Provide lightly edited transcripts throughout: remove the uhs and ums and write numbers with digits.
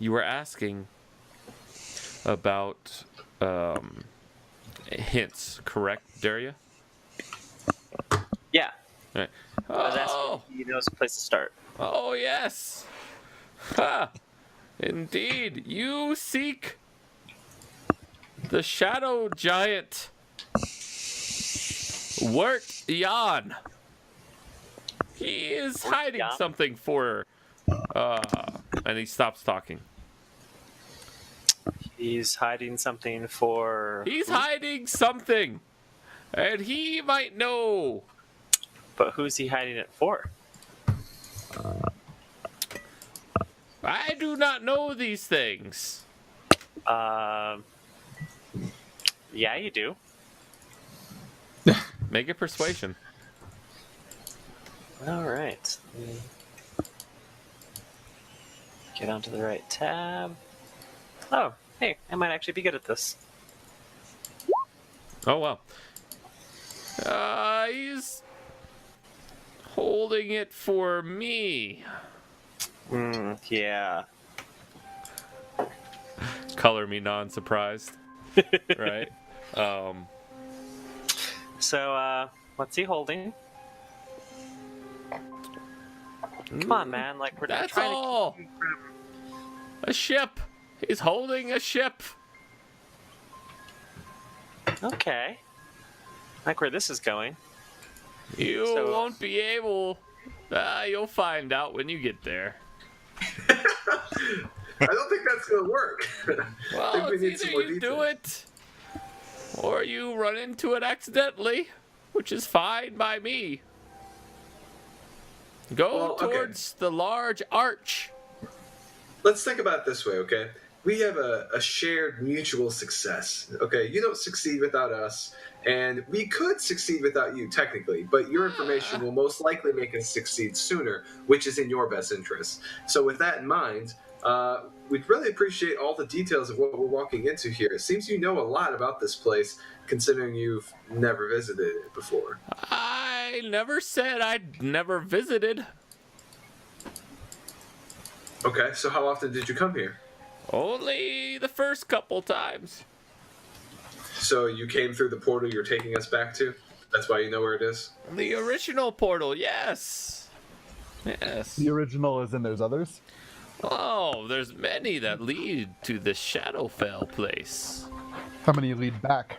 you were asking about hints, correct, Daria? Yeah. Right. I was asking if he knows a place to start. Oh, yes. Ha! Indeed, you seek the shadow giant Wirt Jan. He is hiding Jan? something for and he stops talking. He's hiding something for... He's hiding something, and he might know. But who's he hiding it for? I do not know these things. Yeah, you do. Make a persuasion. All right. Let me get onto the right tab. Oh, hey, I might actually be good at this. Oh, well. He's holding it for me. Yeah. Color me non-surprised. Right? So, what's he holding? Come on, man. Like, we're That's trying all. to keep you from... A ship. He's holding a ship. Okay. I like where this is going. You won't be able. You'll find out when you get there. I don't think that's going to work. Well, I think we need it's some either more you detail. do it, or you run into it accidentally, which is fine by me. Go towards the large arch. Let's think about it this way, okay? We have a shared mutual success, okay? You don't succeed without us, and we could succeed without you, technically, but your information will most likely make us succeed sooner, which is in your best interest. So with that in mind, we'd really appreciate all the details of what we're walking into here. It seems you know a lot about this place, considering you've never visited it before. I never said I'd never visited. Okay, so how often did you come here? Only the first couple times. So you came through the portal you're taking us back to? That's why you know where it is? The original portal, yes. Yes. The original is in there's others? Oh, there's many that lead to the Shadowfell place. How many lead back?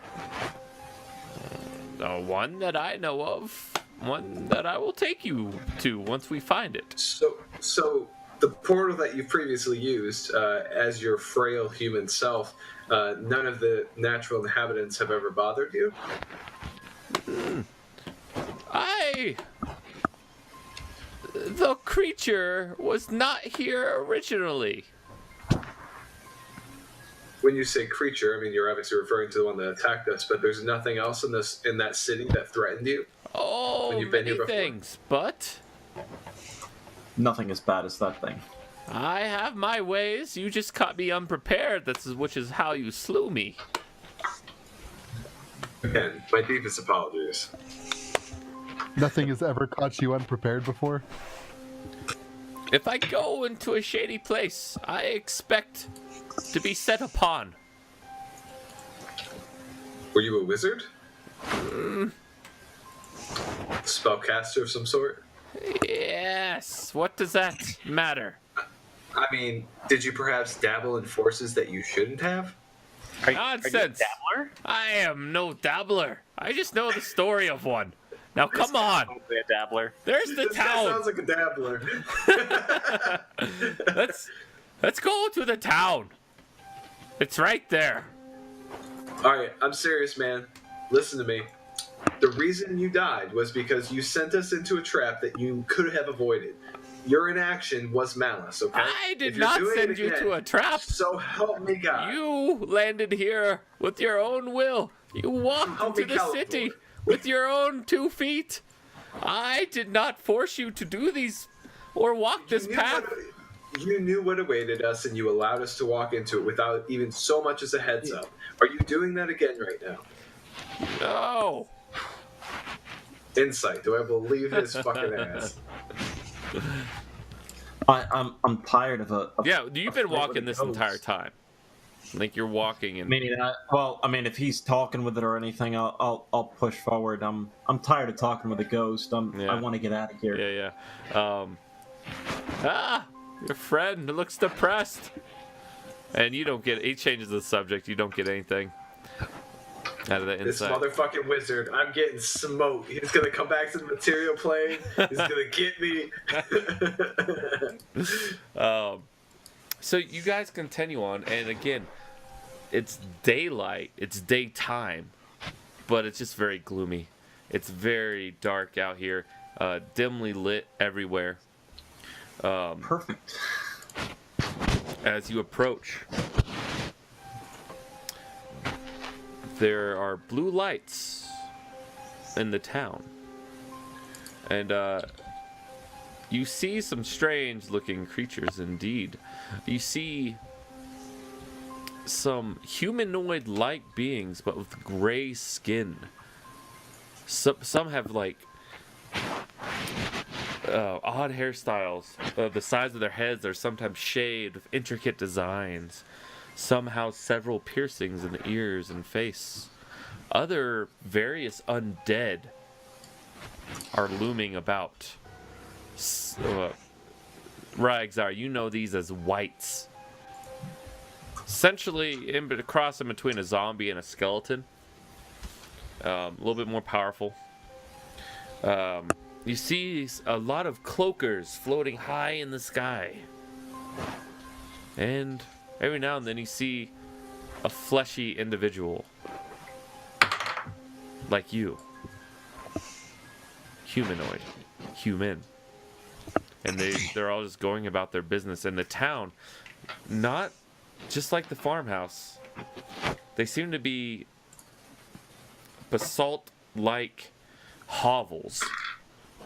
One that I know of. One that I will take you to once we find it. So the portal that you previously used as your frail human self, none of the natural inhabitants have ever bothered you? The creature was not here originally. When you say creature, I mean you're obviously referring to the one that attacked us, but there's nothing else in that city that threatened you? Oh, when you've been many here before? things, but Nothing as bad as that thing. I have my ways. You just caught me unprepared, which is how you slew me. Again, my deepest apologies. Nothing has ever caught you unprepared before? If I go into a shady place, I expect to be set upon. Were you a wizard? Spellcaster of some sort? Yes. What does that matter? I mean, did you perhaps dabble in forces that you shouldn't have? Nonsense. Are you a dabbler? I am no dabbler. I just know the story of one. Now come on. Probably a dabbler. There's the This guy town. sounds like a dabbler. Let's go to the town. It's right there. Alright, I'm serious, man. Listen to me. The reason you died was because you sent us into a trap that you could have avoided. Your inaction was malice, okay? I did If you're not doing send it you again, to a trap. So help me God. You landed here with your own will. You walked Help into me, the Califor. city with your own 2 feet. I did not force you to do these or walk this path. You knew what awaited us, and you allowed us to walk into it without even so much as a heads up. Are you doing that again right now? No. Insight. Do I believe his fucking ass? I'm tired of it. Yeah, you've been walking this entire time. Like you're walking and if he's talking with it or anything, I'll push forward. I'm tired of talking with a ghost. I want to get out of here. Yeah. Your friend looks depressed. And you don't get. He changes the subject. You don't get anything out of the insight. This motherfucking wizard, I'm getting smoked. He's gonna come back to the material plane. He's gonna get me. So you guys continue on, and again, it's daylight. It's daytime, but it's just very gloomy. It's very dark out here, dimly lit everywhere. Perfect. As you approach, there are blue lights in the town, and you see some strange-looking creatures indeed. You see some humanoid-like beings, but with gray skin. Some have like odd hairstyles. The sides of their heads are sometimes shaved with intricate designs. Some have several piercings in the ears and face. Other various undead are looming about. Ragzar, you know these as wights. Essentially, across in between a zombie and a skeleton. A little bit more powerful. You see a lot of cloakers floating high in the sky. And every now and then you see a fleshy individual. Like you. Humanoid. Human. And they're all just going about their business. And the town, not just like the farmhouse, they seem to be basalt-like hovels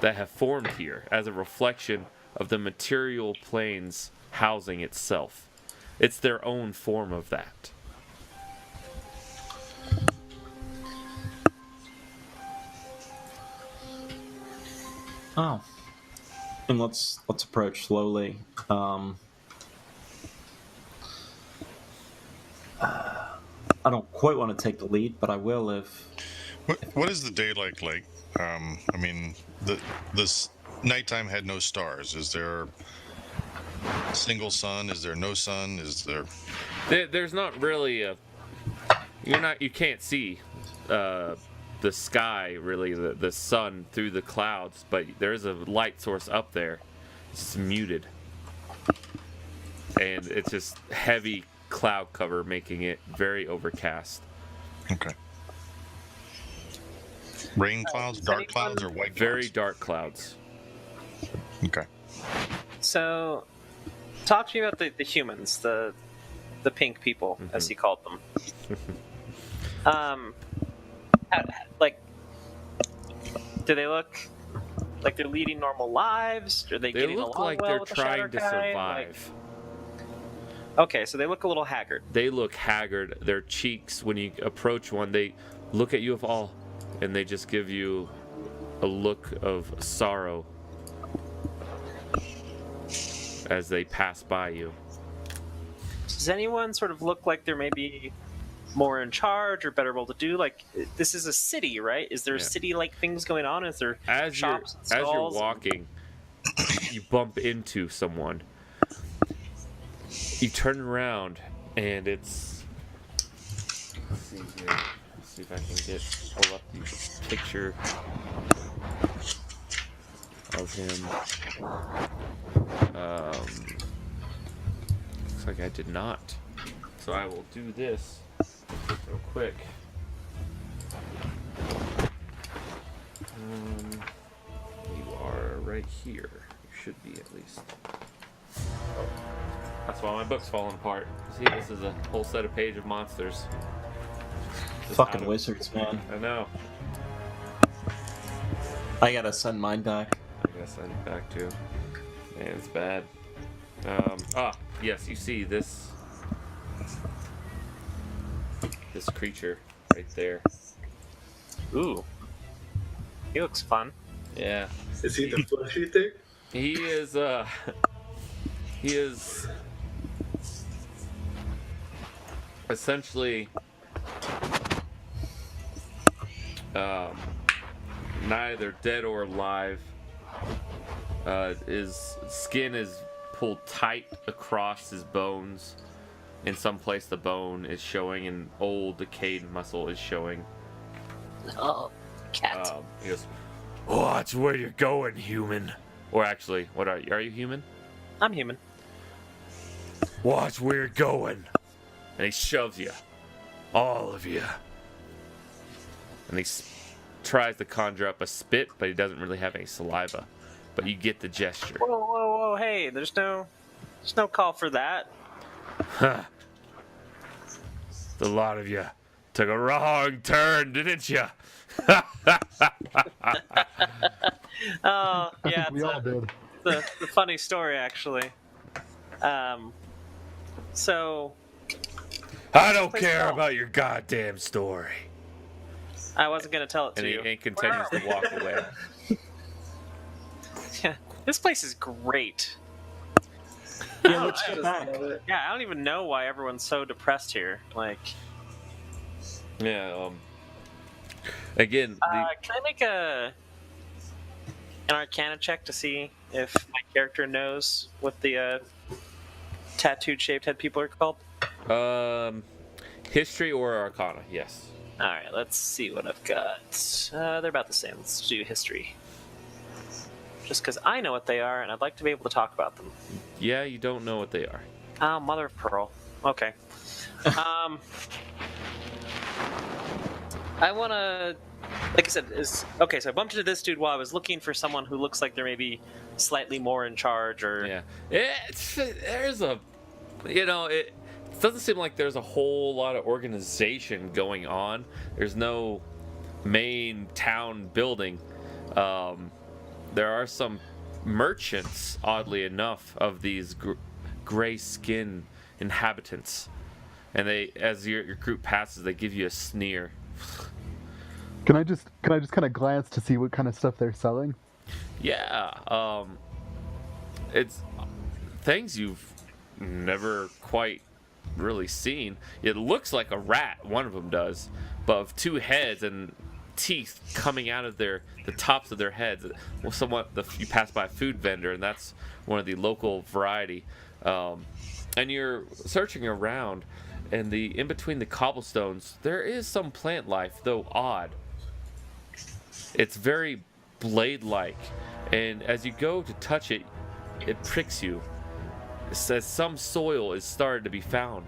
that have formed here as a reflection of the material plane's housing itself. It's their own form of that. Oh. And let's approach slowly. I don't quite want to take the lead, but I will if... What is the daylight like? I mean, this nighttime had no stars. Is there single sun? Is there no sun? Is there? There's not really a. You can't see the sky really, the sun through the clouds, but there is a light source up there. It's muted, and it's just heavy cloud cover, making it very overcast. Okay. Rain clouds, dark clouds, or white clouds? Very dark clouds. Okay. So, talk to me about the humans, the pink people, as he called them. Like, do they look like they're leading normal lives? Are they getting look along like well they're with the trying to Shadow Guy? survive. Okay, so they look a little haggard. They look haggard. Their cheeks, when you approach one, they look at you of all, and they just give you a look of sorrow as they pass by you. Does anyone sort of look like they're maybe more in charge or better able to do? Like, this is a city, right? Is there city-like things going on? Is there shops and stalls? As you're walking, you bump into someone. You turn around, and it's... Let's see here. Let's see if I can pull up the picture of him. Looks like I did not. So I will do this real quick. You are right here. You should be at least. Oh, that's why my book's falling apart. See, this is a whole set of page of monsters. Just Fucking wizards, man. I know. I gotta send mine back. I gotta send it back too. Man, it's bad. Yes, you see this creature right there. Ooh. He looks fun. Yeah. Is he the fleshy thing? He is he is essentially neither dead or alive. His skin is pulled tight across his bones. In some place the bone is showing, and old decayed muscle is showing. Oh, cat. He goes, "Watch where you're going, human." Or actually, what are you? Are you human? I'm human. Watch where you're going. And he shoves you. All of you. And he tries to conjure up a spit, but he doesn't really have any saliva. But you get the gesture. Whoa, whoa, whoa! Hey, there's no call for that. Huh. The lot of you took a wrong turn, didn't you? Oh, yeah, We all did. the funny story actually. So I don't care about your goddamn story. I wasn't gonna tell it to And you. he continues to walk away. Yeah, this place is great. Yeah, let's get back. Yeah, I don't even know why everyone's so depressed here. Like, Yeah. Again, can I make an Arcana check to see if my character knows what the tattooed shaved head people are called? history or Arcana? Yes. All right, let's see what I've got. They're about the same. Let's do history. Just because I know what they are, and I'd like to be able to talk about them. Yeah, you don't know what they are. Oh, mother of pearl. Okay. I want to, like I said, okay. So I bumped into this dude while I was looking for someone who looks like they're maybe slightly more in charge, or Yeah. There's a, it doesn't seem like there's a whole lot of organization going on. There's no main town building. There are some merchants, oddly enough, of these gray skin inhabitants, and they, as your group passes, they give you a sneer. Can I just kind of glance to see what kind of stuff they're selling? Yeah, it's things you've never quite really seen. It looks like a rat, one of them does, but with two heads and teeth coming out of the tops of their heads. Well, you pass by a food vendor, and that's one of the local variety. And you're searching around, and in between the cobblestones, there is some plant life, though odd. It's very blade-like, and as you go to touch it, it pricks you. It says some soil is starting to be found,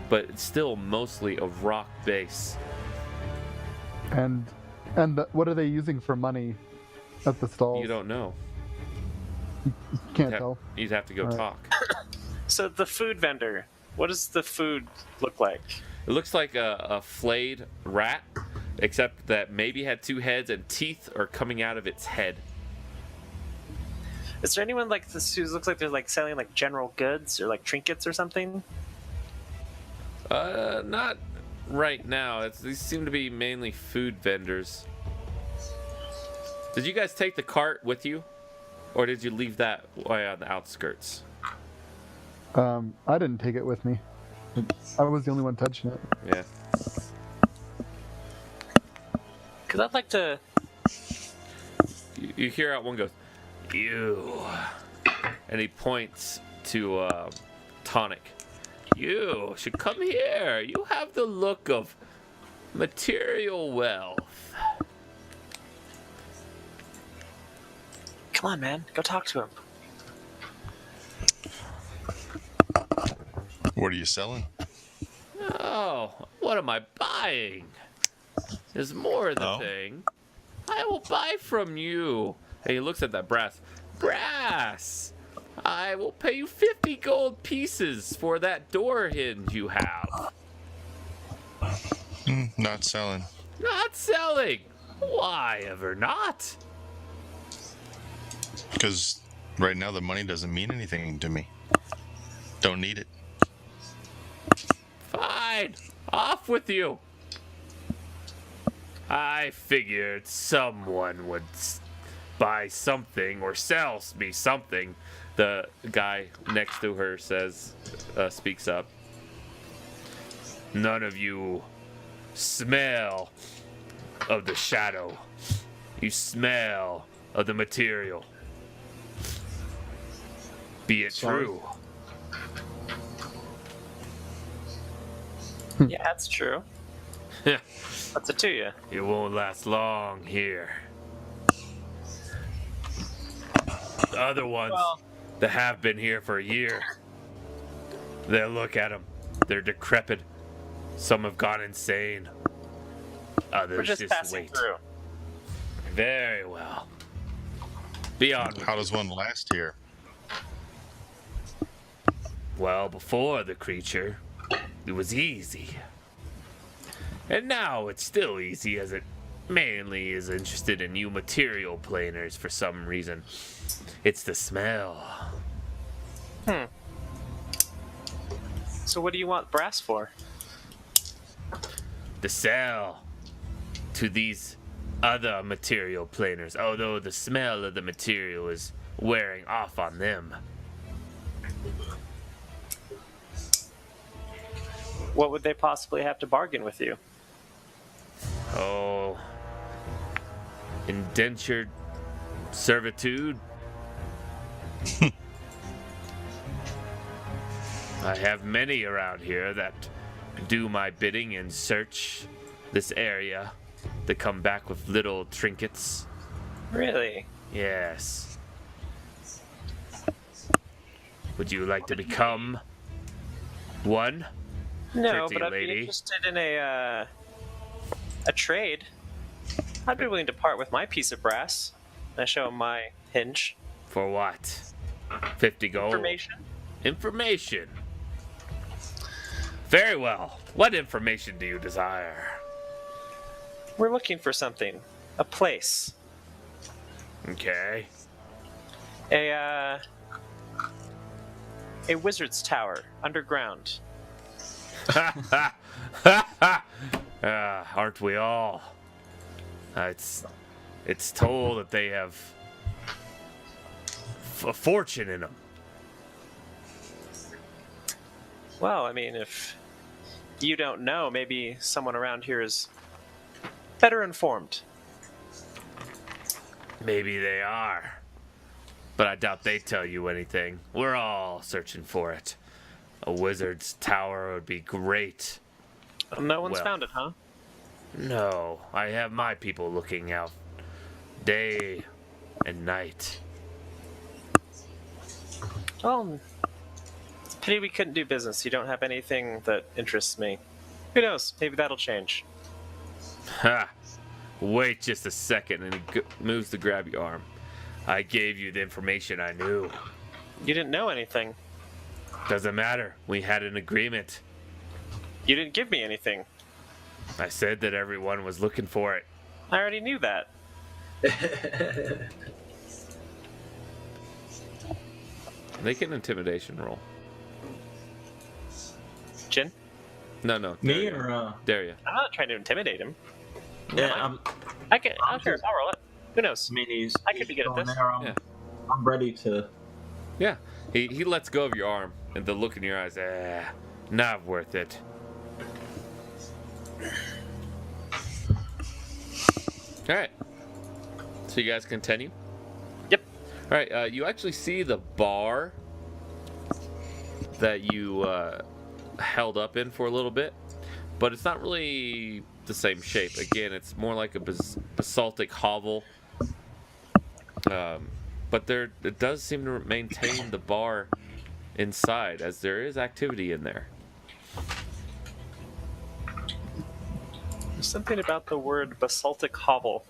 but it's still mostly a rock base. And what are they using for money at the stalls? You don't know. Can't tell. You'd have to go All right. talk. So the food vendor, what does the food look like? It looks like a flayed rat, except that maybe had two heads and teeth are coming out of its head. Is there anyone like this who looks like they're like selling like general goods or like trinkets or something? Not right now. These seem to be mainly food vendors. Did you guys take the cart with you? Or did you leave that way on the outskirts? I didn't take it with me. I was the only one touching it. Yeah. Because I'd like to. You hear out one goes, "You," and he points to Tonic. "You should come here. You have the look of material wealth." Come on, man. Go talk to him. What are you selling? Oh, what am I buying? There's more of the thing. I will buy from you. And he looks at that brass. Brass! I will pay you 50 gold pieces for that door hinge you have. Not selling. Not selling! Why ever not? Because right now the money doesn't mean anything to me. Don't need it. Fine. Off with you. I figured someone would buy something or sell me something. The guy next to her speaks up. None of you smell of the shadow. You smell of the material. Be it Sorry. true. Yeah, that's true. What's it to you? You won't last long here. The other ones that have been here for a year, they'll look at them. They're decrepit. Some have gone insane. Others We're just passing wait. through. Very well. Be on. How does one last here? Well, before the creature, it was easy. And now it's still easy, as it mainly is interested in you material planers for some reason. It's the smell. So what do you want brass for? To sell to these other material planers, although the smell of the material is wearing off on them. What would they possibly have to bargain with you? Oh, indentured servitude. I have many around here that do my bidding and search this area. They come back with little trinkets. Really? Yes. Would you like to become one? No, Pretty but I'd lady. be interested in a trade. I'd be willing to part with my piece of brass. I show him my hinge. For what? 50 gold. Information. Very well. What information do you desire? We're looking for something. A place. Okay. A wizard's tower underground. Aren't we all? It's told that they have a fortune in them. Well, I mean, if you don't know, maybe someone around here is better informed. Maybe they are. But I doubt they tell you anything. We're all searching for it. A wizard's tower would be great. No one's Well. found it, huh? No, I have my people looking out day and night. Well, it's a pity we couldn't do business. You don't have anything that interests me. Who knows? Maybe that'll change. Ha! Wait just a second, and he moves to grab your arm. I gave you the information I knew. You didn't know anything. Doesn't matter. We had an agreement. You didn't give me anything. I said that everyone was looking for it. I already knew that. Make an intimidation roll. Jin? No. Me Daria. or Daria. I'm not trying to intimidate him. yeah, I don't care. I'll roll it. Who knows? I mean, he's. I could be good at going this. There, Yeah. I'm ready to. Yeah. He lets go of your arm, and the look in your eyes, not worth it. Alright. So you guys continue? Yep. Alright, you actually see the bar that you held up in for a little bit, but it's not really the same shape. Again, it's more like a basaltic hovel. But it does seem to maintain the bar inside, as there is activity in there. There's something about the word basaltic hovel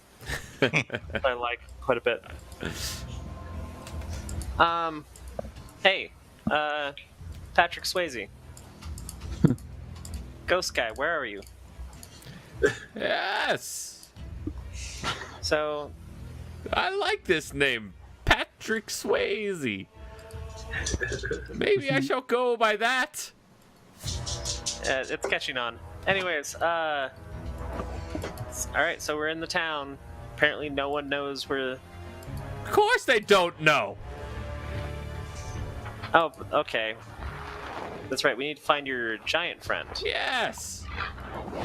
I like quite a bit. Hey, Patrick Swayze. Ghost guy, where are you? Yes! So, I like this name, Patrick Swayze. Maybe I shall go by that. it's catching on. Anyways, all right, so we're in the town. Apparently no one knows where... Of course they don't know. Oh, okay. That's right. We need to find your giant friend. Yes.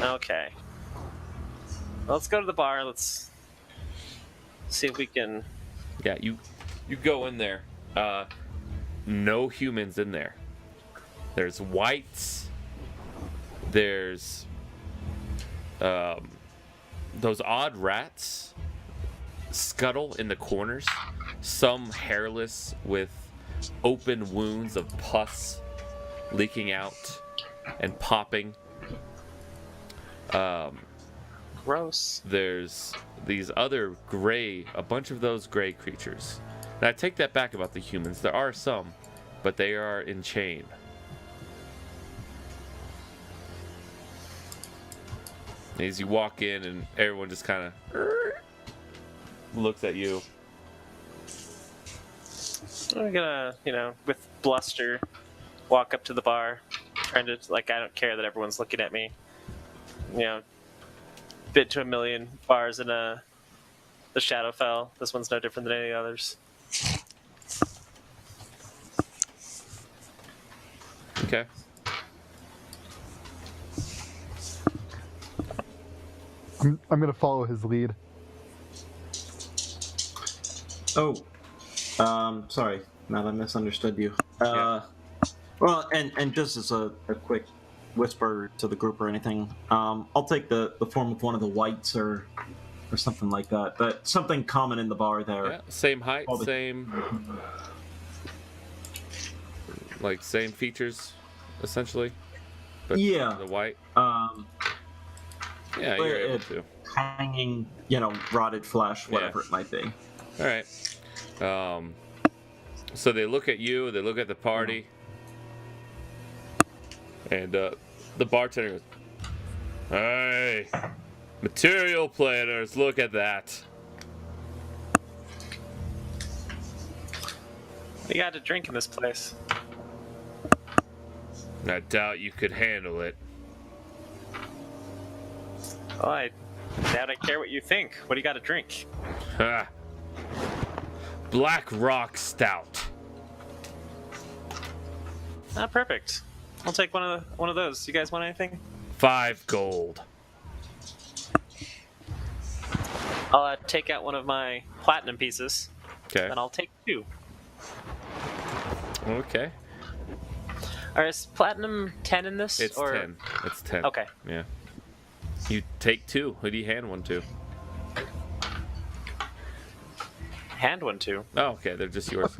Okay. Well, let's go to the bar. Let's see if we can. Yeah, you go in there. No humans in there. There's whites. There's those odd rats scuttle in the corners. Some hairless with open wounds of pus leaking out and popping. Gross. There's these other gray, a bunch of those gray creatures. Now I take that back about the humans. There are some, but they are in chain. As you walk in and everyone just kind of looks at you. I'm gonna, with bluster, walk up to the bar, trying to, I don't care that everyone's looking at me. Bit to a million bars in the Shadowfell. This one's no different than any others. Okay. I'm gonna follow his lead. Oh, sorry, Matt, I misunderstood you. Yeah. Well, and just as a quick whisper to the group or anything, I'll take the form of one of the whites or something like that. But something common in the bar there. Yeah, same height, same features, essentially. But yeah. The white. Yeah, But you're able to. Hanging, rotted flesh, whatever it might be. All right. So they look at you. They look at the party. And the bartender goes, "Hey, material planners, look at that." We got to drink in this place. I doubt you could handle it. Well, I doubt I care what you think. What do you got to drink? Ha. Black Rock Stout. Perfect. I'll take one of those. You guys want anything? 5 gold. I'll take out one of my platinum pieces. Okay. And I'll take 2. Okay. Or is platinum 10 in this? It's or... 10. It's 10. Okay. Yeah. You take 2. Who do you hand one to? Hand one to. Oh, okay. They're just yours.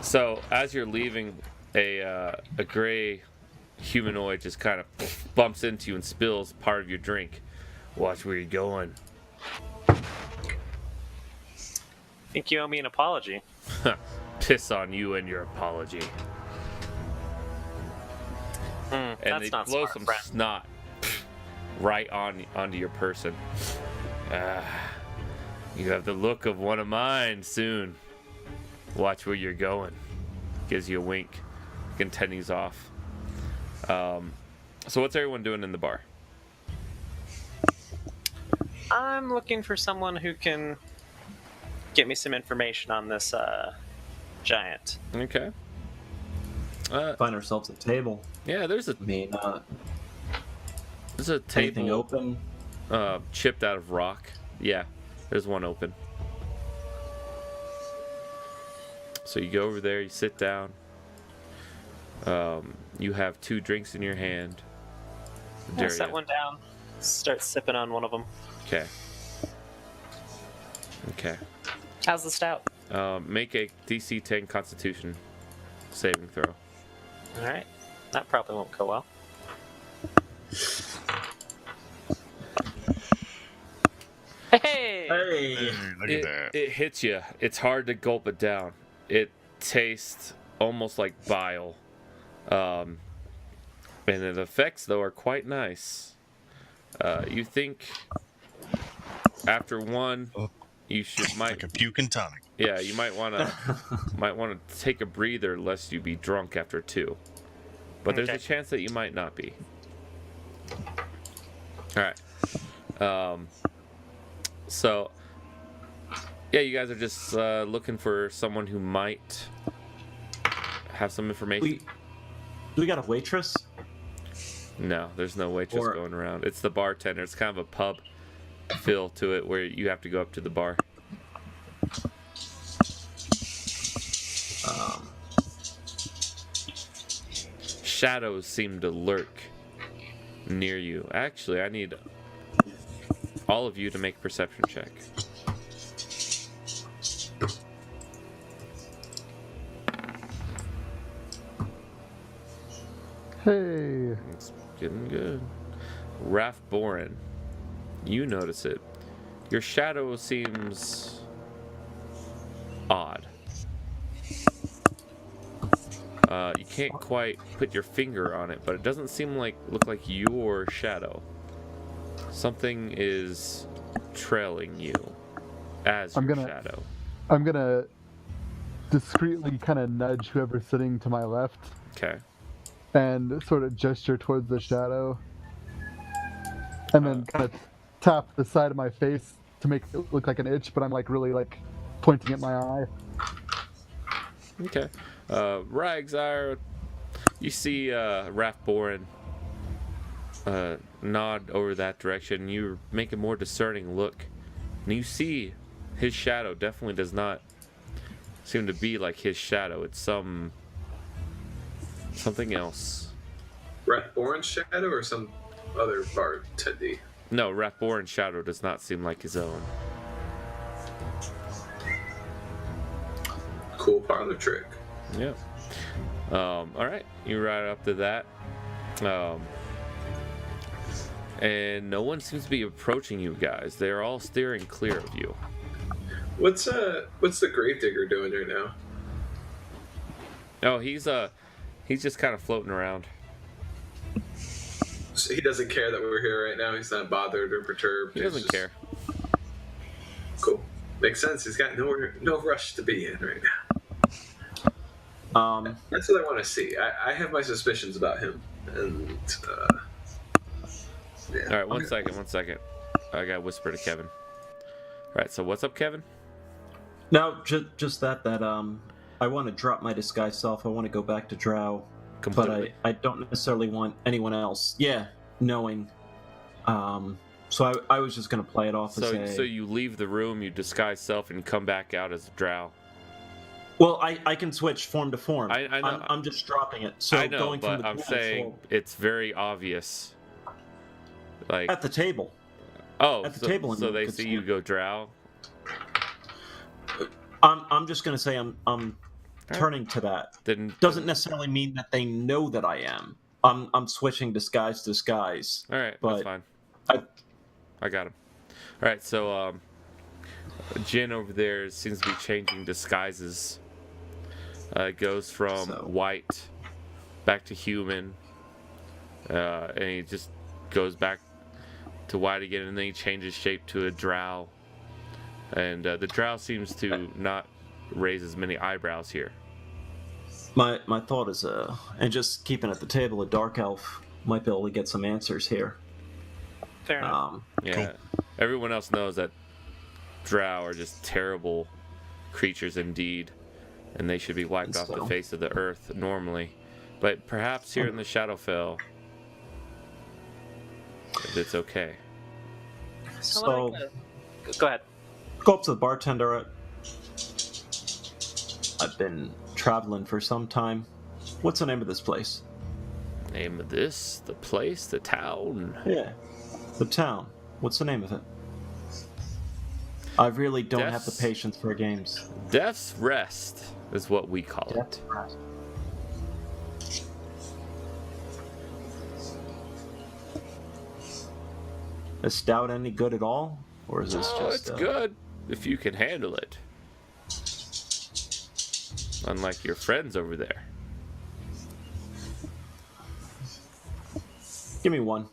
So as you're leaving, a gray humanoid just kind of bumps into you and spills part of your drink. Watch where you're going. Think you owe me an apology. Piss on you and your apology. And that's they not blow smart, some friend. snot right onto your person. You have the look of one of mine soon. Watch where you're going. Gives you a wink. Continues off. So what's everyone doing in the bar? I'm looking for someone who can get me some information on this giant. Okay. Find ourselves a table. Yeah, there's a Anything table open? chipped out of rock. Yeah, there's one open. So you go over there, you sit down. You have 2 drinks in your hand. I'll set one down. Start sipping on one of them. Okay. Okay. How's the stout? Make a DC 10 Constitution saving throw. All right. That probably won't go well. Hey! Hey! Look at that. It hits you. It's hard to gulp it down. It tastes almost like bile. And the effects, though, are quite nice. You think after one, you Like a puke and tonic. Yeah, you might want to take a breather lest you be drunk after 2. But there's a chance that you might not be. All right. So, yeah, you guys are just looking for someone who might have some information? Do we got a waitress? No, there's no waitress going around. It's the bartender. It's kind of a pub feel to it where you have to go up to the bar. Shadows seem to lurk near you. Actually, I need all of you to make a perception check. Hey. It's getting good. Raph Boren, you notice it. Your shadow seems odd. You can't quite put your finger on it, but it doesn't seem look like your shadow. Something is trailing you as your shadow. I'm gonna discreetly kind of nudge whoever's sitting to my left. Okay. And sort of gesture towards the shadow. And then kind of tap the side of my face to make it look like an itch, but I'm really pointing at my eye. Okay. Ragzire, you see Raph Boren nod over that direction. You make a more discerning look, and you see his shadow definitely does not seem to be like his shadow. It's something else. Raph Boren's shadow or some other bartendee? No, Raph Boren's shadow does not seem like his own. Cool parlor trick. Yeah. All right, you ride up to that. And no one seems to be approaching you guys. They're all steering clear of you. What's the gravedigger doing right now? Oh, he's just kind of floating around. So he doesn't care that we're here right now. He's not bothered or perturbed. He doesn't care. Cool. Makes sense. He's got no rush to be in right now. That's what I want to see. I have my suspicions about him, and yeah. All right, one second. I gotta whisper to Kevin. All right, so what's up, Kevin? No, just that I want to drop my disguise self. I want to go back to Drow, Completely. but I don't necessarily want anyone else. Yeah, knowing. So I was just gonna play it off as So you leave the room, you disguise self, and come back out as a Drow. Well, I can switch form to form. I know. I'm just dropping it. So I know, going from but the I'm dwarves saying will- it's very obvious. Like at the table. at the table so and they could see see you it. go Drow. I'm just gonna say I'm turning to that. Then Doesn't necessarily mean that they know that I am. I'm switching disguise to disguise. All right, but that's fine. I- I got him. All right, so Jin over there seems to be changing disguises. It goes from white back to human, and he just goes back to white again, and then he changes shape to a drow. And the drow seems to not raise as many eyebrows here. My thought is and just keeping at the table, a dark elf might be able to get some answers here. Fair enough. Yeah, Cool. Everyone else knows that drow are just terrible creatures indeed, and they should be wiped off the face of the earth normally. But perhaps here in the Shadowfell, it's okay. So go ahead. Go up to the bartender. I've been traveling for some time. What's the name of this place? Name of this, the place, the town. Yeah, the town. What's the name of it? I really don't have the Death's- patience for games. Death's Rest is what we call it. Is stout any good at all, or is this Oh, just? it's good if you can handle it. Unlike your friends over there. Give me one.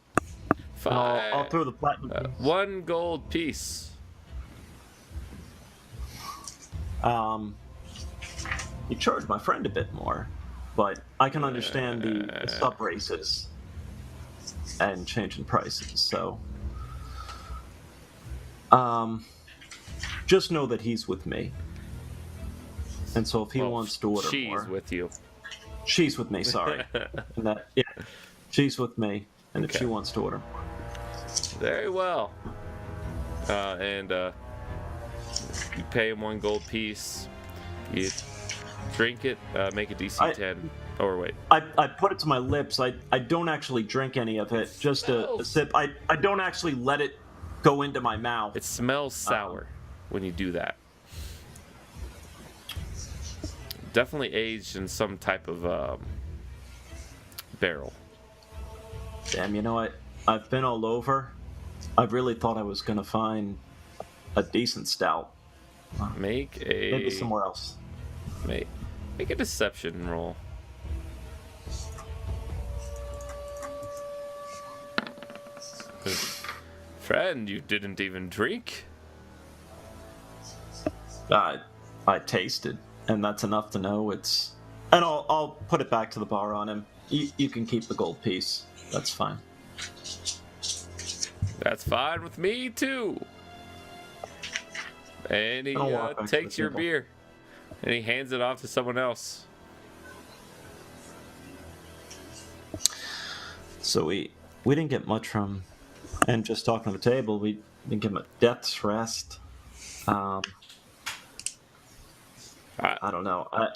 And I'll throw the platinum. piece. 1 gold piece. You charge my friend a bit more, but I can understand the sub races and changing prices. So, just know that he's with me, and so if he wants to order She's more, with you. She's with me, sorry. And that, yeah, she's with me, and if Okay. she wants to order. Very well. And you pay him 1 gold piece. You drink it, make a DC 10. Or wait. I put it to my lips. I don't actually drink any of it, just a sip. I don't actually let it go into my mouth. It smells sour when you do that. Definitely aged in some type of barrel. Damn, you know what? I've been all over. I really thought I was going to find a decent stout. Maybe somewhere else. Make a deception roll. Friend, you didn't even drink? I tasted, and that's enough to know it's... And I'll put it back to the bar on him. You can keep the gold piece. That's fine. That's fine with me, too. And he takes your beer. And he hands it off to someone else. So we didn't get much from... And just talking to the table, we didn't give him a death's rest. I don't know. I'm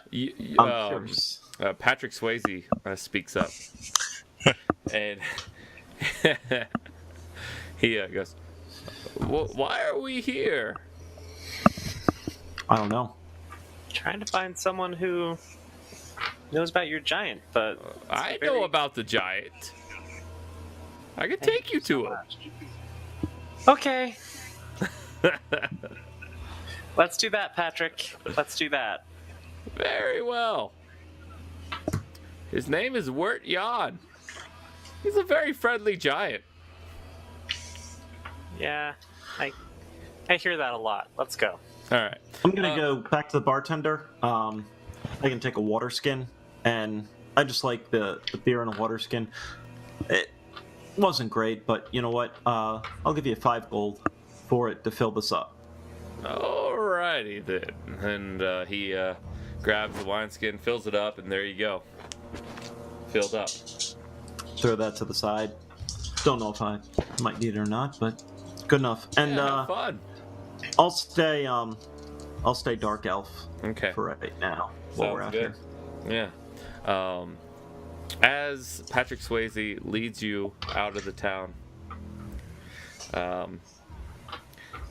curious. Patrick Swayze speaks up. And he goes, why are we here? I don't know. Trying to find someone who knows about your giant, but I know about the giant. I can take you to him. Okay. Let's do that, Patrick. Let's do that. Very well. His name is Wirt Jan. He's a very friendly giant. Yeah, I hear that a lot. Let's go. All right. I'm gonna go back to the bartender. I can take a water skin, and I just like the beer in a water skin. It wasn't great, but you know what? I'll give you 5 gold for it to fill this up. Alrighty then. And he grabs the wineskin, fills it up, and there you go. Filled up. Throw that to the side. Don't know if I might need it or not, but good enough. And have fun. I'll stay dark elf. Okay. For right now while we're out good. here. Yeah. As Patrick Swayze leads you out of the town,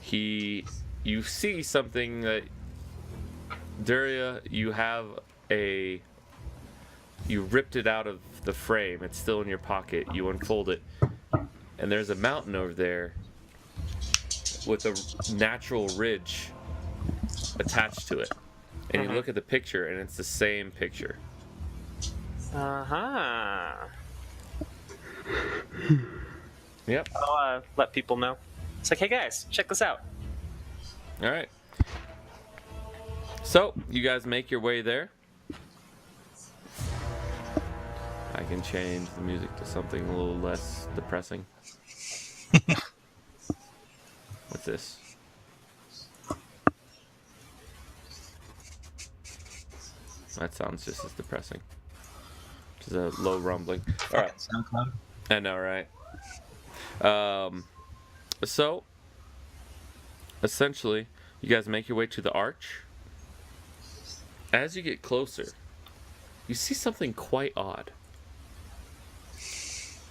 you see something that Duria, you ripped it out of the frame. It's still in your pocket. You unfold it, and there's a mountain over there with a natural ridge attached to it. And you look at the picture, and it's the same picture. Uh-huh. Yep. I'll let people know. It's like, hey guys, check this out. All right. So, you guys make your way there. I can change the music to something a little less depressing. What's this? That sounds just as depressing. Just a low rumbling. All right. SoundCloud. I know, right? So, essentially, you guys make your way to the arch. As you get closer, you see something quite odd.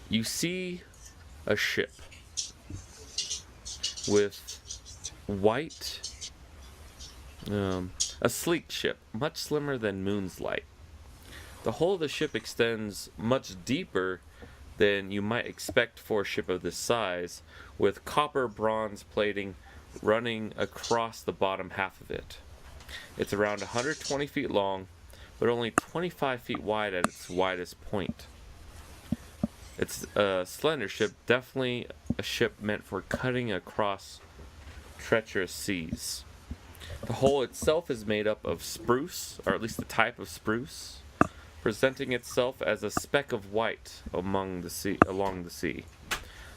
You see a ship with white, a sleek ship, much slimmer than Moon's Light. The hull of the ship extends much deeper than you might expect for a ship of this size, with copper bronze plating running across the bottom half of it. It's around 120 feet long, but only 25 feet wide at its widest point. It's a slender ship, definitely a ship meant for cutting across treacherous seas. The hull itself is made up of spruce, or at least the type of spruce, presenting itself as a speck of white along the sea.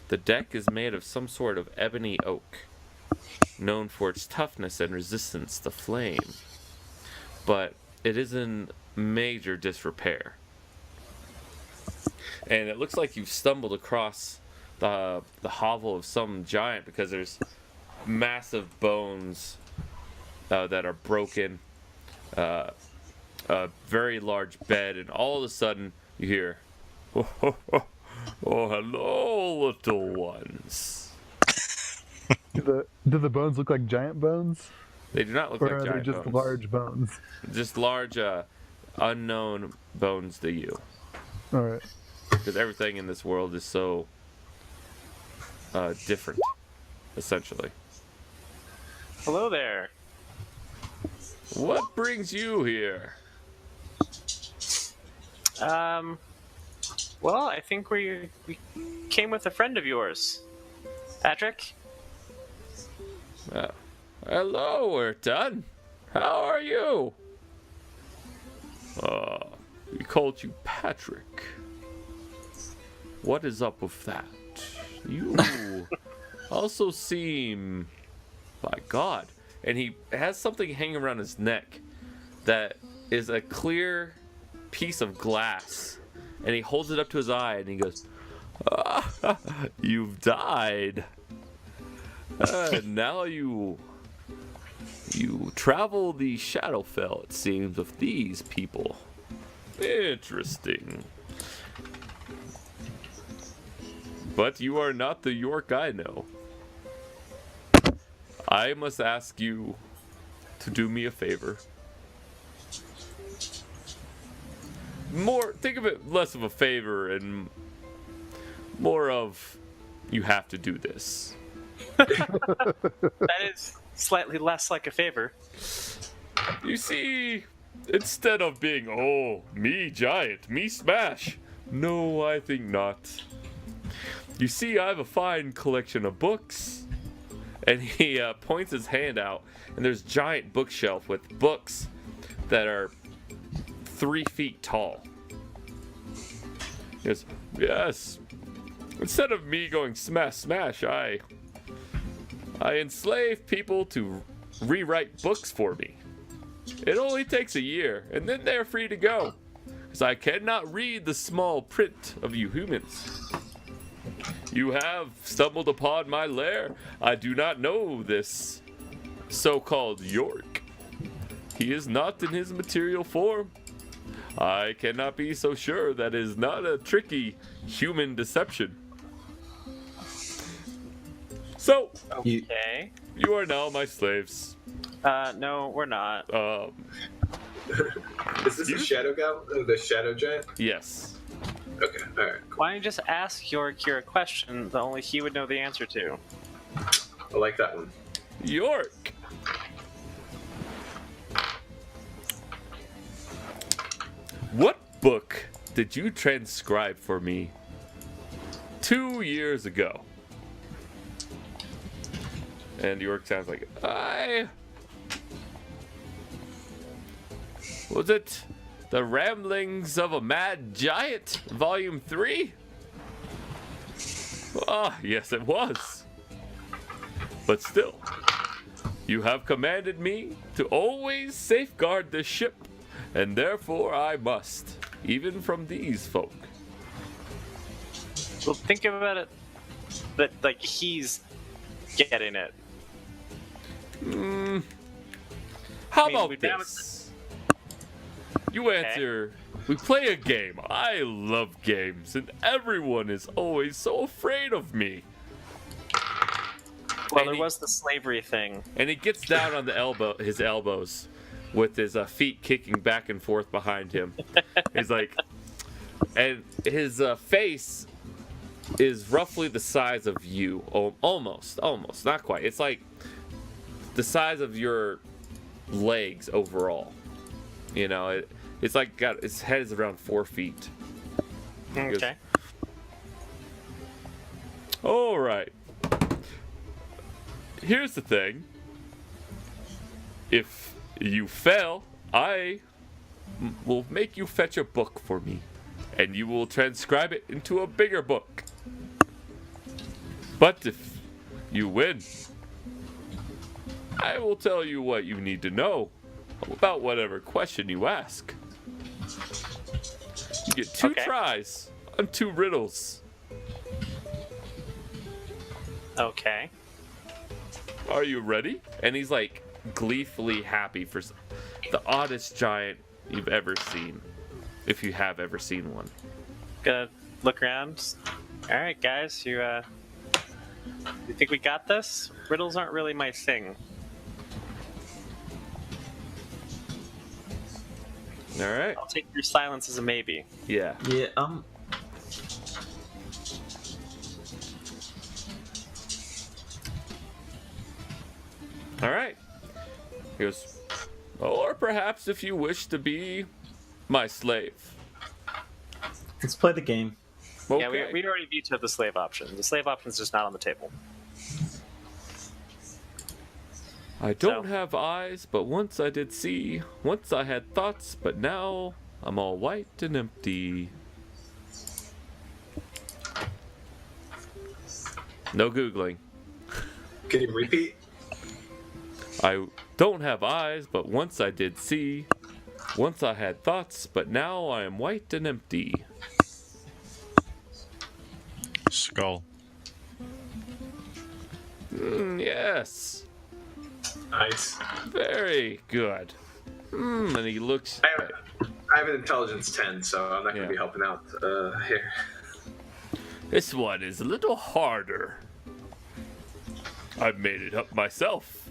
The deck is made of some sort of ebony oak, known for its toughness and resistance to flame, but it is in major disrepair. and it looks like you've stumbled across the hovel of some giant, because there's massive bones that are broken, a very large bed, and all of a sudden you hear, "Oh, hello, little ones." Do the bones look like giant bones? They do not look Or like are they giant just bones. large bones? Just large, unknown bones to you. Alright. Because everything in this world is so different, essentially. Hello there. What brings you here? Well, I think we came with a friend of yours, Patrick. Hello, Urton. How are you? We called you Patrick. What is up with that? You also seem... By God. And he has something hanging around his neck that is a clear piece of glass. And he holds it up to his eye and he goes, "You've died. Now you travel the Shadowfell, it seems, with these people. Interesting. But you are not the York I know. I must ask you to do me a favor. Think of it less of a favor and more of, you have to do this. That is slightly less like a favor. You see, instead of being, "Oh, me giant, me smash," no, I think not. You see, I have a fine collection of books. And he points his hand out, and there's a giant bookshelf with books that are 3 feet tall. He goes, "Yes, instead of me going smash, smash, I enslave people to rewrite books for me. It only takes a year, and then they're free to go, because I cannot read the small print of you humans. You have stumbled upon my lair. I do not know this so-called York. He is not in his material form. I cannot be so sure that is not a tricky human deception. So, Okay. you are now my slaves." No, we're not. Is this the Shadow the Shadow Giant? Yes. Okay, alright. Why don't you just ask York a question that only he would know the answer to? I like that one. York. What book did you transcribe for me 2 years ago? And York sounds like, was it The Ramblings of a Mad Giant, Volume 3? Ah, yes, it was. But still, you have commanded me to always safeguard this ship, and therefore I must, even from these folk. Well, think about it that, like, he's getting it. How I mean, about we've now- this? You answer, we play a game. I love games, and everyone is always so afraid of me. Well, And there he- was the slavery thing. And he gets down on his elbows with his feet kicking back and forth behind him. He's like, and his face is roughly the size of you. Almost, not quite. It's like the size of your legs overall. You know, it's like his head is around 4 feet. Okay. All right. Here's the thing. If you fail, I will make you fetch a book for me, and you will transcribe it into a bigger book. But if you win, I will tell you what you need to know about whatever question you ask. You get 2 Okay. tries on 2 riddles. Okay. Are you ready? And he's like gleefully happy for the oddest giant you've ever seen, if you have ever seen one. Gonna look around. All right, guys, you think we got this? Riddles aren't really my thing. All right. I'll take your silence as a maybe. Yeah. Yeah. All right. He goes, or perhaps if you wish to be my slave. Let's play the game. Okay. Yeah, we'd already vetoed the slave option. The slave option is just not on the table. I don't have eyes, but once I did see. Once I had thoughts, but now I'm all white and empty. No Googling. Can you repeat? I don't have eyes, but once I did see. Once I had thoughts, but now I am white and empty. Skull. Yes. Nice. Very good. And he looks. I have an intelligence 10, so I'm not going to Yeah. be helping out here. This one is a little harder. I made it up myself.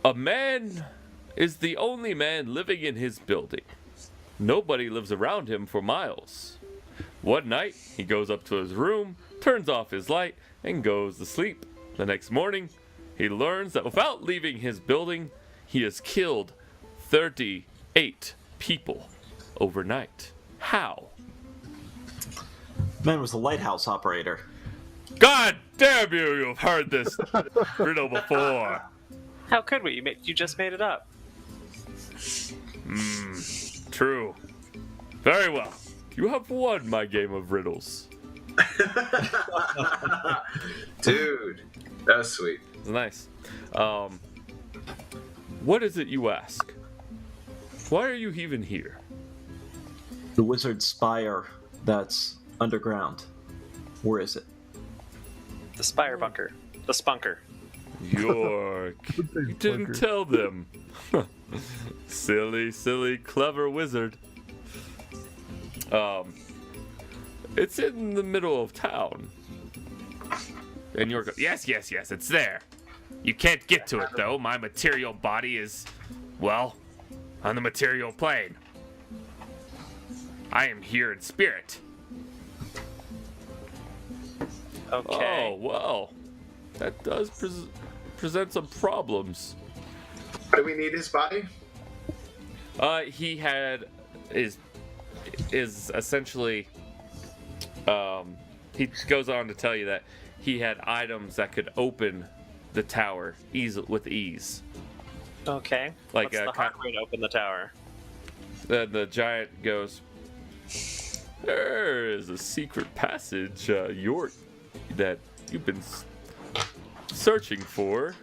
A man is the only man living in his building. Nobody lives around him for miles. One night, he goes up to his room, turns off his light, and goes to sleep. The next morning, he learns that without leaving his building, he has killed 38 people overnight. How? Man was a lighthouse operator. God damn you, you've heard this riddle before. How could we? You just made it up. True. Very well. You have won my game of riddles. Dude, that was sweet. It's nice. What is it you ask? Why are you even here? The wizard spire that's underground. Where is it? The Spire Bunker. The Spunker. York. You didn't tell them. Silly, silly, clever wizard. It's in the middle of town. And York goes, yes, it's there. You can't get to it, though. My material body is, well, on the material plane. I am here in spirit. Okay. Oh, well. That does present some problems. Why do we need his body? He had is essentially he goes on to tell you that he had items that could open the tower with ease. Okay. Like What's the hard way to open the tower? The giant goes, there is a secret passage, York, that you've been searching for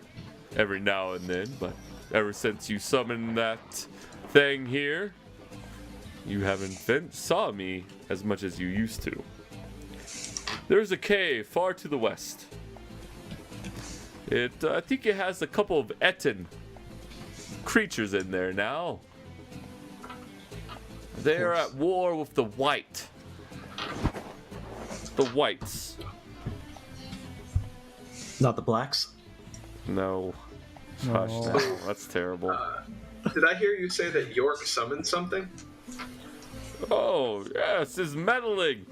every now and then, but ever since you summoned that thing here, you haven't saw me as much as you used to. There's a cave far to the west. I think it has a couple of Etten creatures in there now. They are at war with the whites. Not the blacks? No. No. Gosh, no. That's terrible. Did I hear you say that York summoned something? Oh, yes, his meddling.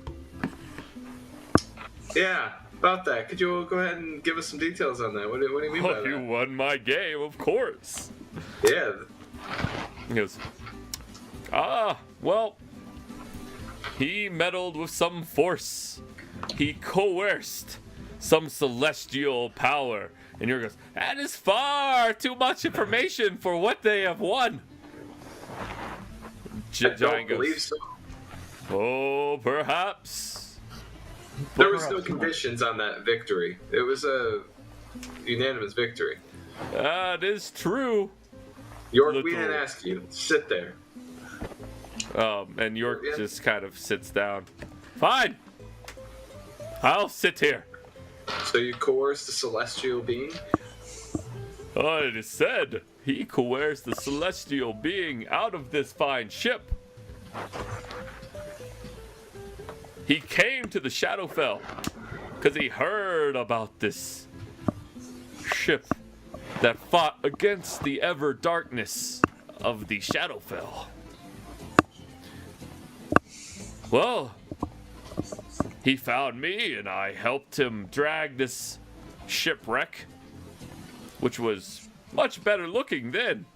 Yeah, about that. Could you go ahead and give us some details on that? What do you mean by Oh, you that? won my game, of course. Yeah, He goes, well, he meddled with some force. He coerced some celestial power. And York goes, that is far too much information for what they have won. I don't Giant believe goes, so. oh, perhaps. There was no conditions on that victory. It was a unanimous victory. That is true. York, we Little- didn't ask you. Sit there. And York Yeah. just kind of sits down. Fine. I'll sit here. So you coerce the celestial being? It is said he coerced the celestial being out of this fine ship. He came to the Shadowfell because he heard about this ship that fought against the ever darkness of the Shadowfell. Well, he found me and I helped him drag this shipwreck, which was much better looking then.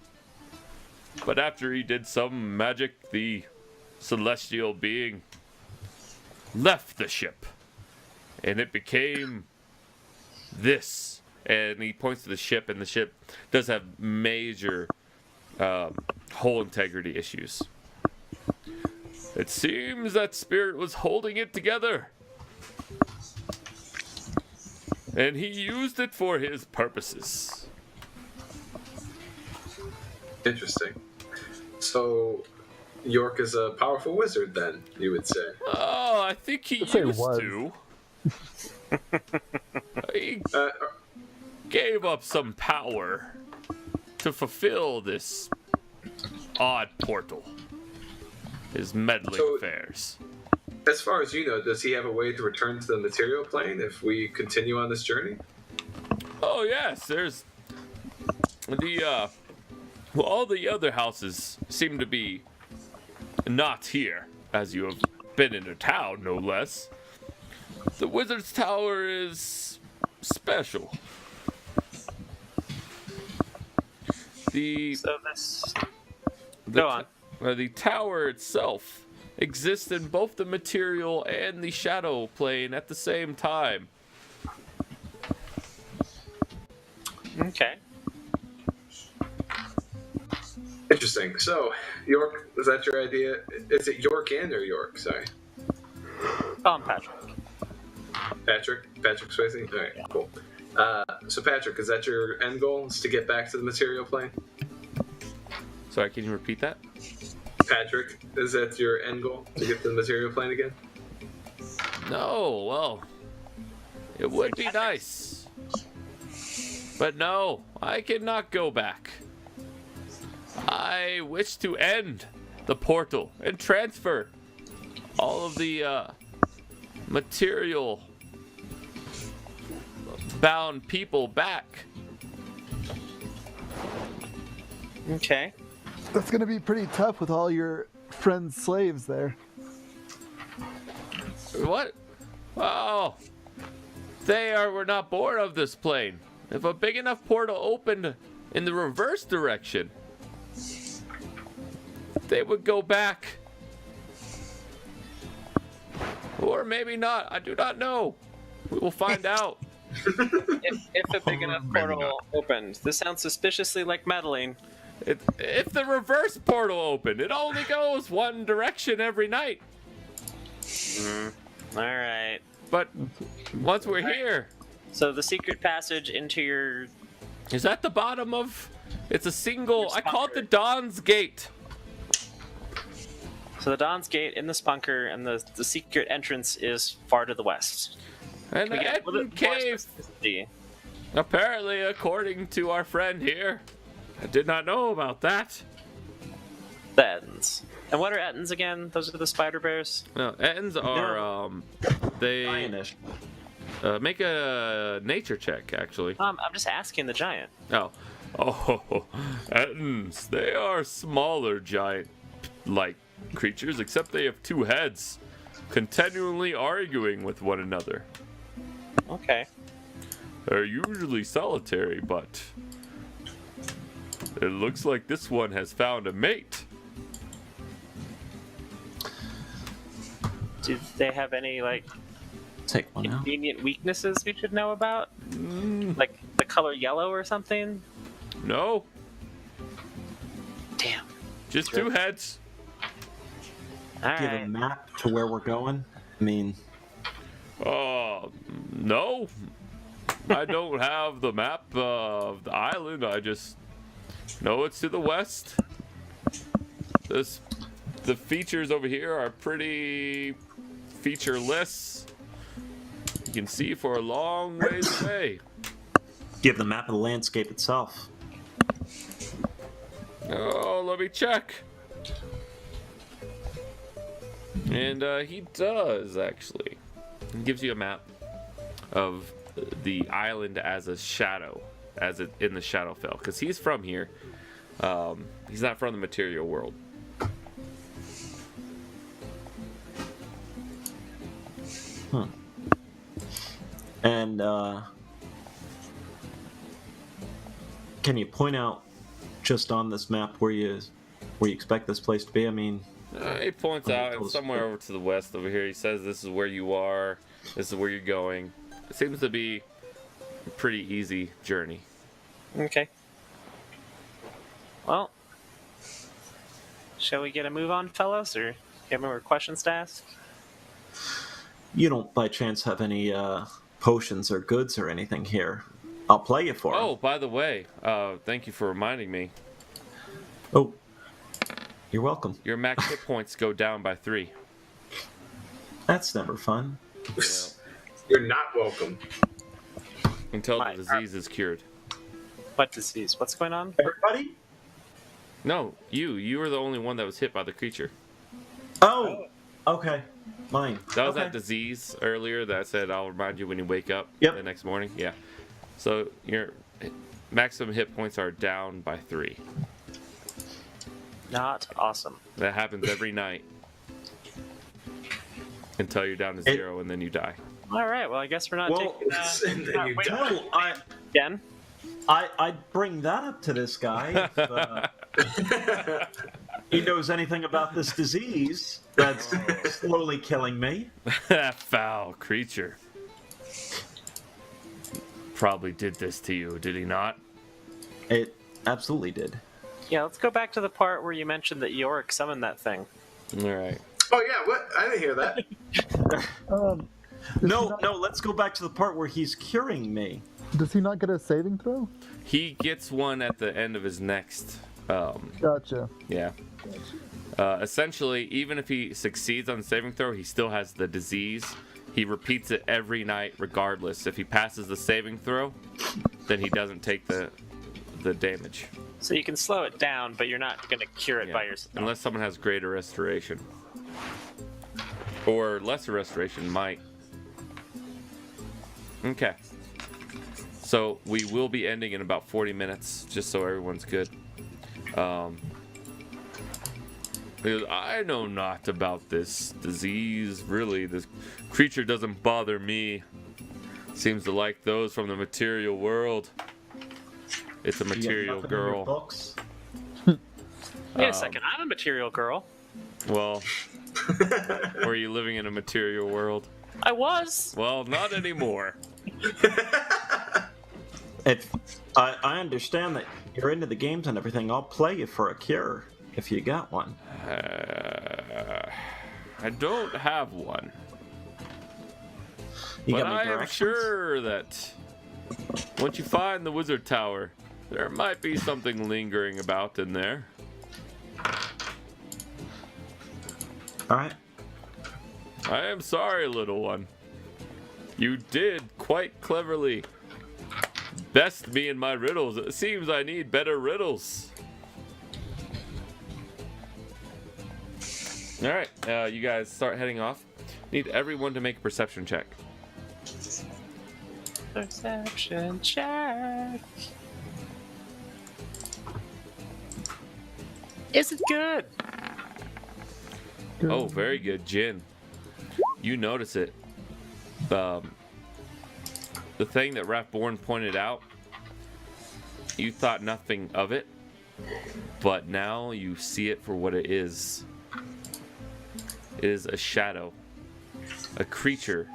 But after he did some magic, the celestial being left the ship and it became this. And he points to the ship, and the ship does have major hull integrity issues. It seems that spirit was holding it together, and he used it for his purposes. Interesting. So, York is a powerful wizard, then, you would say. Oh, I think he I'd say used was. to. He Uh, gave up some power to fulfill this odd portal. His meddling So- affairs. as far as you know, does he have a way to return to the material plane if we continue on this journey? Oh yes, there's the well, all the other houses seem to be not here, as you have been in a town, no less. The Wizard's Tower is special. The So this. Go on. The tower itself exists in both the material and the shadow plane at the same time. Okay. Interesting. So, York, was that your idea? Is it York and or York? Sorry. Call him Patrick. Patrick Swayze? All right, cool. So, Patrick, is that your end goal? Is to get back to the material plane? Sorry, can you repeat that? Patrick, is that your end goal? To get to the material plane again? No, well, it would be nice. But no, I cannot go back. I wish to end the portal and transfer all of the material bound people back. Okay. That's gonna be pretty tough with all your friends' slaves there. What? Oh, were not born of this plane. If a big enough portal opened in the reverse direction, they would go back. Or maybe not. I do not know. We will find out. If a big enough portal opened, this sounds suspiciously like meddling. If the reverse portal opened, it only goes one direction every night. All right. But once we're here, So the secret passage into your is at the bottom of. It's a single. Your I call it the spunker. Dawn's Gate. So the Dawn's Gate in the spunker, and the secret entrance is far to the west. And We the get a little Etten bit more Cave. specificity. Apparently, according to our friend here, I did not know about that. The Ettins. And what are Ettins again? Those are the spider bears? No, Ettins are they Lionish. make a nature check actually. I'm just asking the giant. Oh, Ettins. They are smaller giant-like creatures, except they have two heads, continually arguing with one another. Okay. They're usually solitary, but it looks like this one has found a mate. Do they have any like Take one out. convenient weaknesses we should know about? Like the color yellow or something? No, Damn. just two heads. All Do you have a right. map to where we're going? I mean, No. I don't have the map of the island. I just know it's to the west. This the features over here are pretty featureless. You can see for a long ways away. Give the map of the landscape itself. Oh, let me check. And he does, actually. He gives you a map of the island as a shadow, as it in the Shadowfell, because he's from here. He's not from the material world. And can you point out just on this map where you expect this place to be? I mean, He points out and somewhere over to the west over here. He says this is where you are. This is where you're going. It seems to be a pretty easy journey. Okay. Well, shall we get a move on, fellas, or you have more questions to ask? you don't by chance have any potions or goods or anything here. I'll play you for 'em. Oh, by the way, thank you for reminding me. Oh, you're welcome. Your max hit points go down by 3. That's never fun. You're not welcome. Until the disease is cured. What disease? What's going on? Everybody? No, you were the only one that was hit by the creature. Oh, okay. Mine. That was okay. that disease earlier that said I'll remind you when you wake up Yep. the next morning. Yeah. So your maximum hit points are down by 3. Not awesome. That happens every night. Until you're down to 0 and then you die. All right. Well, I guess we're not Well, taking. and then you wait, die. Well, again. I'd bring that up to this guy if he knows anything about this disease that's slowly killing me. That foul creature. Probably did this to you, did he not? It absolutely did. Yeah. Let's go back to the part where you mentioned that Yorick summoned that thing. Alright. Oh yeah, what? I didn't hear that. No, let's go back to the part where he's curing me. Does he not get a saving throw? He gets one at the end of his next. Gotcha. Yeah. Essentially, even if he succeeds on the saving throw, he still has the disease. He repeats it every night regardless. If he passes the saving throw, then he doesn't take the damage. So you can slow it down, but you're not going to cure it Yeah. by yourself. Unless someone has greater restoration. Or lesser restoration might. Okay. So we will be ending in about 40 minutes, just so everyone's good. Because I know not about this disease, really. This creature doesn't bother me. Seems to like those from the material world. It's a You got material nothing in your girl. books? Wait a second. I'm a material girl. Well, were you living in a material world? I was. Well, not anymore. If I understand that you're into the games and everything, I'll play you for a cure if you got one. I don't have one. You But got any I am directions? sure that once you find the wizard tower, there might be something lingering about in there. All right. I am sorry, little one. You did quite cleverly best me in my riddles. It seems I need better riddles. All right, you guys start heading off. Need everyone to make a perception check. Perception check. Is it good? Oh, very good, Jin. You notice it. The thing that Rathborn pointed out, you thought nothing of it, but now you see it for what it is. It is a shadow, a creature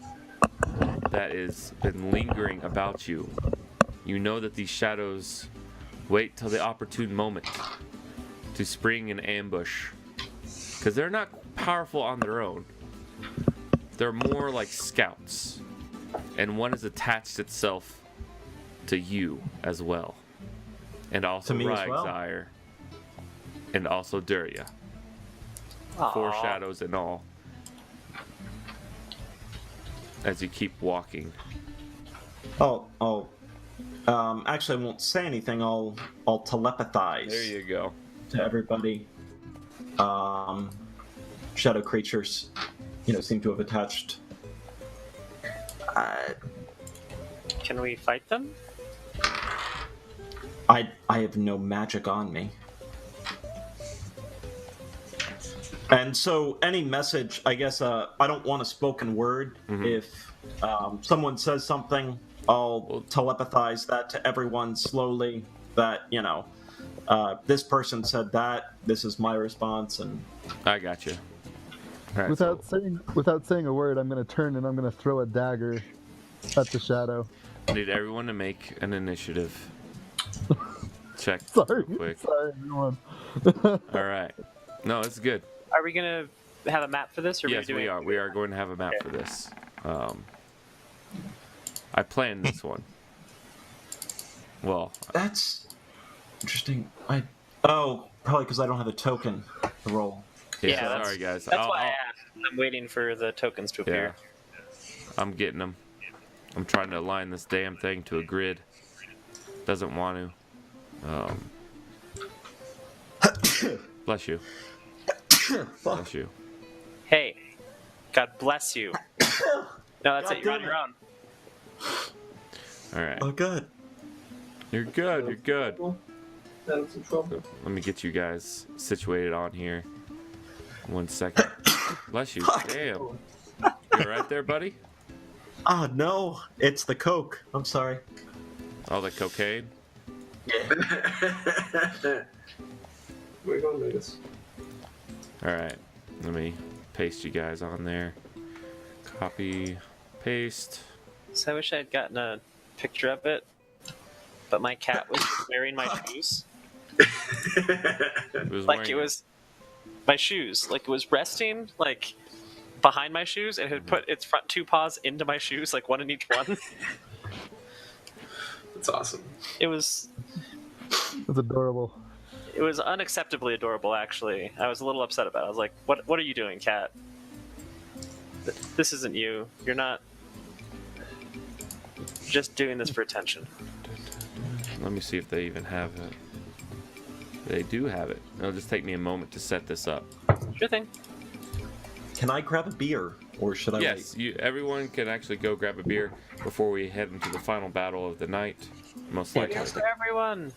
that has been lingering about you. You know that these shadows wait till the opportune moment to spring an ambush, because they're not powerful on their own. They're more like scouts, and one has attached itself to you as well, and also To me as well. Rygzire, and also Duria. 4 Aw. shadows in all. As you keep walking. Actually, I won't say anything. I'll telepathize There you go. to everybody. Shadow creatures, seem to have attached. Can we fight them? I have no magic on me. And so, any message, I guess, I don't want a spoken word. If someone says something, I'll telepathize that to everyone slowly. That this person said that. This is my response, and I got you. Right, Without saying a word, I'm gonna turn and I'm gonna throw a dagger at the shadow. I need everyone to make an initiative check. Sorry, real quick. sorry everyone. All right. No, it's good. Are we gonna have a map for this, or Yes, are we doing? we are. We are going to have a map for this. I planned this one. Well, that's interesting. Probably because I don't have a token to roll. Yeah, sorry guys. That's why I asked. I'm waiting for the tokens to appear. I'm getting them. I'm trying to align this damn thing to a grid. Doesn't want to. Bless you. Bless you. Hey, God bless you. No, that's God it. You're on damn your own. All right. Oh, good. You're good. You're good. That was in trouble. Let me get you guys situated on here. 1 second. Bless you. Damn. You right there, buddy? Ah, no, it's the Coke. I'm sorry. All the cocaine. Where you going, Vegas? All right. Let me paste you guys on there. Copy, paste. So I wish I had gotten a picture of it, but my cat was just wearing my shoes. It was Like wearing it was my shoes. Like it was resting like behind my shoes, and it had put its front 2 paws into my shoes, like one in each one. That's awesome. It was That's adorable. unacceptably adorable, actually. I was a little upset about it. I was like, what are you doing, cat? This isn't you. You're not just doing this for attention. Let me see if they even have it. They do have it. It'll just take me a moment to set this up. Sure thing. Can I grab a beer, or should I Yes, wait? everyone can actually go grab a beer before we head into the final battle of the night. Most likely. Here's for everyone.